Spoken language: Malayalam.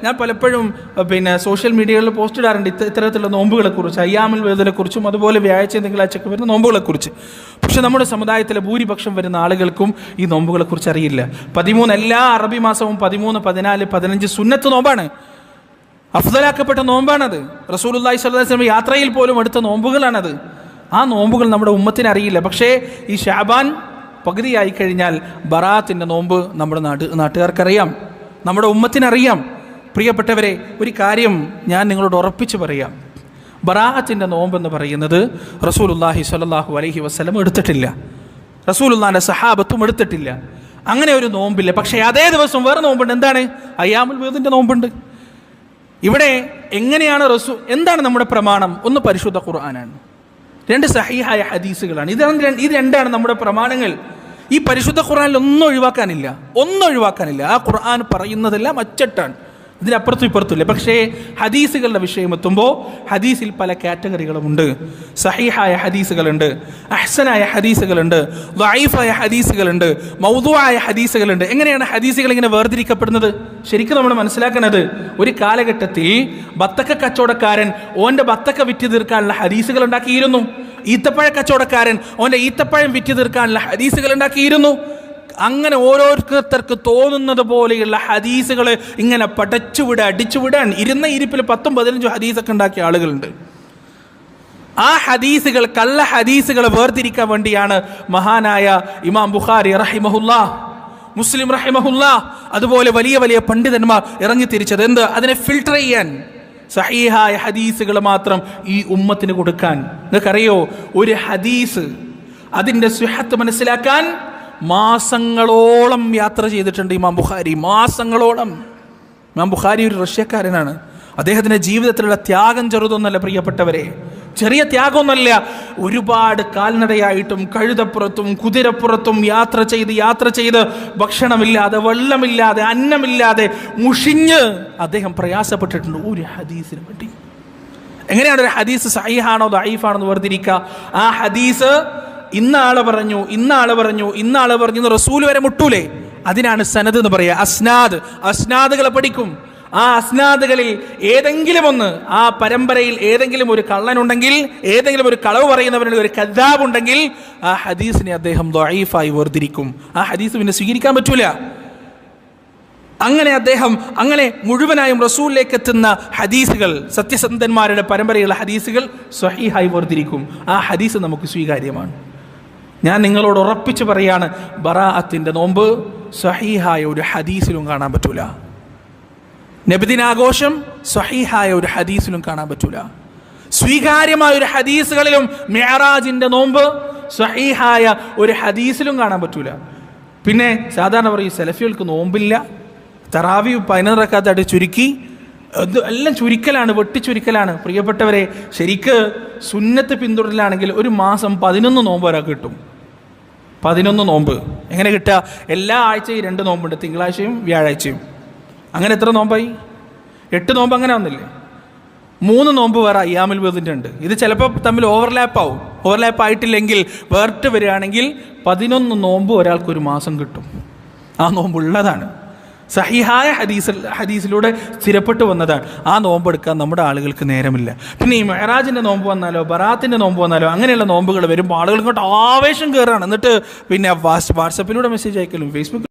ഞാൻ പലപ്പോഴും സോഷ്യൽ മീഡിയകളിൽ പോസ്റ്റ് ഇടാറുണ്ട് ഇത്തരത്തിലുള്ള നോമ്പുകളെക്കുറിച്ച്, അയ്യാമുൽ വേദിനെക്കുറിച്ചും അതുപോലെ വ്യാഴാഴ്ച തിങ്കളാഴ്ചയൊക്കെ വരുന്ന നോമ്പുകളെക്കുറിച്ച്. പക്ഷെ നമ്മുടെ സമുദായത്തിലെ ഭൂരിപക്ഷം വരുന്ന ആളുകൾക്കും ഈ നോമ്പുകളെക്കുറിച്ച് അറിയില്ല. 13 എല്ലാ അറബി മാസവും 13, 14, 15 സുന്നത്ത് നോമ്പാണ്, അഫ്ദലാക്കപ്പെട്ട നോമ്പാണത്. റസൂലുള്ളാഹി സ്വല്ലല്ലാഹു അലൈഹി വസല്ലം യാത്രയിൽ പോലും എടുത്ത നോമ്പുകളാണത്. ആ നോമ്പുകൾ നമ്മുടെ ഉമ്മത്തിന് അറിയില്ല. പക്ഷേ ഈ ഷാബാൻ പകുതിയായി കഴിഞ്ഞാൽ ബറാഅത്തിൻ്റെ നോമ്പ് നമ്മുടെ നാട്ടുകാർക്കറിയാം, നമ്മുടെ ഉമ്മത്തിനറിയാം. പ്രിയപ്പെട്ടവരെ, ഒരു കാര്യം ഞാൻ നിങ്ങളോട് ഉറപ്പിച്ച് പറയാം. ബറാഅത്തിൻ്റെ നോമ്പെന്ന് പറയുന്നത് റസൂലുള്ളാഹി സ്വല്ലല്ലാഹു അലൈഹി വസല്ലം എടുത്തിട്ടില്ല, റസൂലുള്ളാഹിൻ്റെ സഹാബത്തും എടുത്തിട്ടില്ല. അങ്ങനെ ഒരു നോമ്പില്ല. പക്ഷേ അതേ ദിവസം വേറെ നോമ്പുണ്ട്. എന്താണ്? അയ്യാമുൽ ബീദിൻ്റെ നോമ്പുണ്ട്. ഇവിടെ എങ്ങനെയാണ് എന്താണ് നമ്മുടെ പ്രമാണം? ഒന്ന് പരിശുദ്ധ ഖുർആനാണ്, 2 സഹീഹായ ഹദീസുകളാണ്. ഇത് രണ്ടാണ് നമ്മുടെ പ്രമാണങ്ങൾ. ഈ പരിശുദ്ധ ഖുർആനിൽ ഒന്നും ഒഴിവാക്കാനില്ല. ആ ഖുർആൻ പറയുന്നതെല്ലാം അച്ചട്ടാണ്, ഇതിനപ്പുറത്തും ഇപ്പുറത്തുമില്ല. പക്ഷേ ഹദീസുകളുടെ വിഷയം എത്തുമ്പോൾ ഹദീസിൽ പല കാറ്റഗറികളുമുണ്ട്. സഹീഹായ ഹദീസുകളുണ്ട്, അഹ്സനായ ഹദീസുകളുണ്ട്, ദഈഫായ ഹദീസുകളുണ്ട്, മൗദൂആയ ഹദീസുകളുണ്ട്. എങ്ങനെയാണ് ഹദീസുകൾ ഇങ്ങനെ വേർതിരിക്കപ്പെടുന്നത്? ശരിക്കും നമ്മൾ മനസ്സിലാക്കുന്നത്, ഒരു കാലഘട്ടത്തിൽ ബത്തക്ക കച്ചവടക്കാരൻ ഓൻ്റെ ബത്തക്ക വിറ്റ് തീർക്കാനുള്ള ഹദീസുകൾ ഉണ്ടാക്കിയിരുന്നു. ഈത്തപ്പഴ കച്ചവടക്കാരൻ ഓൻ്റെ ഈത്തപ്പഴം വിറ്റ് തീർക്കാനുള്ള ഹദീസുകൾ ഉണ്ടാക്കിയിരുന്നു. അങ്ങനെ ഓരോരുത്തർക്ക് തോന്നുന്നത് പോലെയുള്ള ഹദീസുകൾ ഇങ്ങനെ അടിച്ചുവിടാൻ ഇരുന്ന ഇരിപ്പിൽ 10, 15 ഹദീസൊക്കെ ഉണ്ടാക്കിയ ആളുകളുണ്ട്. ആ ഹദീസുകൾ, കള്ള ഹദീസുകൾ വേർതിരിക്കാൻ വേണ്ടിയാണ് മഹാനായ ഇമാം ബുഖാരി റഹിമഹുല്ലാഹ്, മുസ്ലിം റഹിമഹുല്ലാഹ്, അതുപോലെ വലിയ വലിയ പണ്ഡിതന്മാർ ഇറങ്ങിത്തിരിച്ചത്. അതിനെ ഫിൽട്ടർ ചെയ്യാൻ, സഹീഹായ ഹദീസുകൾ മാത്രം ഈ ഉമ്മത്തിന് കൊടുക്കാൻ. നിങ്ങൾക്കറിയോ, ഒരു ഹദീസ് അതിൻ്റെ സ്വഹത്ത് മനസ്സിലാക്കാൻ മാസങ്ങളോളം യാത്ര ചെയ്തിട്ടുണ്ട് ഇമാം ബുഖാരി, മാസങ്ങളോളം. ഇമാം ബുഖാരി ഒരു റഷ്യക്കാരനാണ്. അദ്ദേഹത്തിൻ്റെ ജീവിതത്തിലുള്ള ത്യാഗം ചെറുതൊന്നല്ല പ്രിയപ്പെട്ടവരെ, ചെറിയ ത്യാഗമൊന്നുമല്ല. ഒരുപാട് കാൽനടയായിട്ടും കഴുതപ്പുറത്തും കുതിരപ്പുറത്തും യാത്ര ചെയ്ത് ഭക്ഷണമില്ലാതെ, വെള്ളമില്ലാതെ, അന്നമില്ലാതെ മുഷിഞ്ഞ് അദ്ദേഹം പ്രയാസപ്പെട്ടിട്ടുണ്ട് ഒരു ഹദീസിന് വേണ്ടി. എങ്ങനെയാണ് ഒരു ഹദീസ് സഹീഹാണോ ദഈഫാണോ എന്ന് വേർതിരിക്കുക? ആ ഹദീസ് ഇന്നാള് പറഞ്ഞു എന്ന് റസൂൽ വരെ മുട്ടൂലേ, അതിനാണ് സനദ് എന്ന് പറയുക. അസ്നാദുകളെ പഠിക്കും. ആ അസ്നാദുകളിൽ ഏതെങ്കിലും ഒന്ന്, ആ പരമ്പരയിൽ ഏതെങ്കിലും ഒരു കള്ളനുണ്ടെങ്കിൽ, ഏതെങ്കിലും ഒരു കളവ് പറയുന്നവരുടെ ഒരു കദ്ദാബ് ഉണ്ടെങ്കിൽ, ആ ഹദീസിനെ അദ്ദേഹം ദഈഫായി വേർതിരിക്കും. ആ ഹദീസ് പിന്നെ സ്വീകരിക്കാൻ പറ്റൂല. അങ്ങനെ മുഴുവനായും റസൂലിലേക്ക് എത്തുന്ന ഹദീസുകൾ, സത്യസന്ധന്മാരുടെ പരമ്പരയുള്ള ഹദീസുകൾ സ്വഹീഹായി വേർതിരിക്കും. ആ ഹദീസ് നമുക്ക് സ്വീകാര്യമാണ്. ഞാൻ നിങ്ങളോട് ഉറപ്പിച്ച് പറയാണ്, ബറാഅത്തിൻ്റെ നോമ്പ് സ്വഹീഹായ ഒരു ഹദീസിലും കാണാൻ പറ്റൂല. നബിദിനാഘോഷം സ്വഹീഹായ ഒരു ഹദീസിലും കാണാൻ പറ്റൂല. സ്വീകാര്യമായ ഒരു ഹദീസുകളിലും മിഅ്റാജിൻ്റെ നോമ്പ് സ്വഹീഹായ ഒരു ഹദീസിലും കാണാൻ പറ്റൂല. പിന്നെ സാധാരണ പറയും സലഫികൾക്ക് നോമ്പില്ല, തറാവി 15 റക്അത്തായിട്ട് ചുരുക്കി, എല്ലാം ചുരുക്കലാണ്, വെട്ടിച്ചുരുക്കലാണ്. പ്രിയപ്പെട്ടവരെ, ശരിക്ക് സുന്നത്ത് പിന്തുടരലാണെങ്കിൽ ഒരു മാസം 11 നോമ്പ് ഒരാൾക്ക് കിട്ടും. 11 നോമ്പ് എങ്ങനെ കിട്ടുക? എല്ലാ ആഴ്ചയും 2 നോമ്പുണ്ട്, തിങ്കളാഴ്ചയും വ്യാഴാഴ്ചയും. അങ്ങനെ എത്ര നോമ്പായി? 8 നോമ്പ്. അങ്ങനെ ഒന്നില്ലേ? 3 നോമ്പ് വേറെ അയ്യാമുൽ ബീദിൻ്റെ ഉണ്ട്. ഇത് ചിലപ്പോൾ തമ്മിൽ ഓവർലാപ്പ് ആയിട്ടില്ലെങ്കിൽ വേർട്ട് വരികയാണെങ്കിൽ 11 നോമ്പ് ഒരാൾക്കൊരു മാസം കിട്ടും. ആ നോമ്പുള്ളതാണ്, സഹിഹായ ഹദീസിലൂടെ സ്ഥിരപ്പെട്ടു വന്നതാണ്. ആ നോമ്പെടുക്കാൻ നമ്മുടെ ആളുകൾക്ക് നേരമില്ല. പിന്നെ ഈ മെഹറാജിൻ്റെ നോമ്പ് വന്നാലോ, ബറാത്തിൻ്റെ നോമ്പ് വന്നാലോ, അങ്ങനെയുള്ള നോമ്പുകൾ വരുമ്പോൾ ആളുകൾ ഇങ്ങോട്ട് ആവേശം കയറുകയാണ്. എന്നിട്ട് പിന്നെ വാട്സപ്പിലൂടെ മെസ്സേജ് അയക്കലും, ഫേസ്ബുക്കിൽ